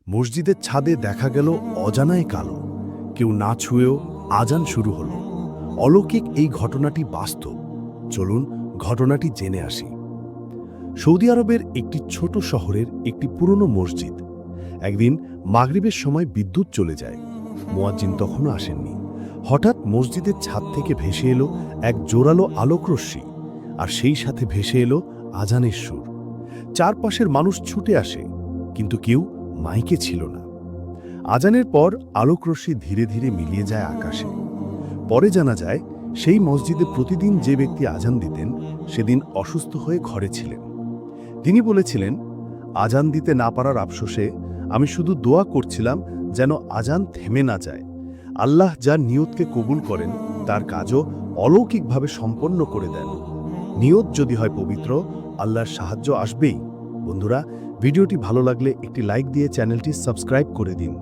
মসজিদের ছাদে দেখা গেল অজানায় কালো, কেউ না ছুঁয়েও আজান শুরু হলো। অলৌকিক এই ঘটনাটি বাস্তব। চলুন ঘটনাটি জেনে আসি। সৌদি আরবের একটি ছোট শহরের একটি পুরনো মসজিদ। একদিন মাগরিবের সময় বিদ্যুৎ চলে যায়। মুয়াজ্জিন তখনও আসেননি। হঠাৎ মসজিদের ছাদ থেকে ভেসে এলো এক জোরালো আলোকরশ্মি, আর সেই সাথে ভেসে এলো আজানের সুর। চারপাশের মানুষ ছুটে আসে, কিন্তু কেউ মাইকে ছিল না। আজানের পর আলোকরশ্মি ধীরে ধীরে মিলিয়ে যায় আকাশে। পরে জানা যায়, সেই মসজিদে প্রতিদিন যে ব্যক্তি আজান দিতেন সেদিন অসুস্থ হয়ে ঘরে ছিলেন। তিনি বলেছিলেন, আজান দিতে না পারার আফসোসে আমি শুধু দোয়া করছিলাম যেন আজান থেমে না যায়। আল্লাহ যার নিয়তকে কবুল করেন তার কাজও অলৌকিকভাবে সম্পন্ন করে দেন। নিয়ত যদি হয় পবিত্র, আল্লাহর সাহায্য আসবেই। বন্ধুরা, ভিডিওটি ভালো লাগলে একটি লাইক দিয়ে চ্যানেলটি সাবস্ক্রাইব করে দিন।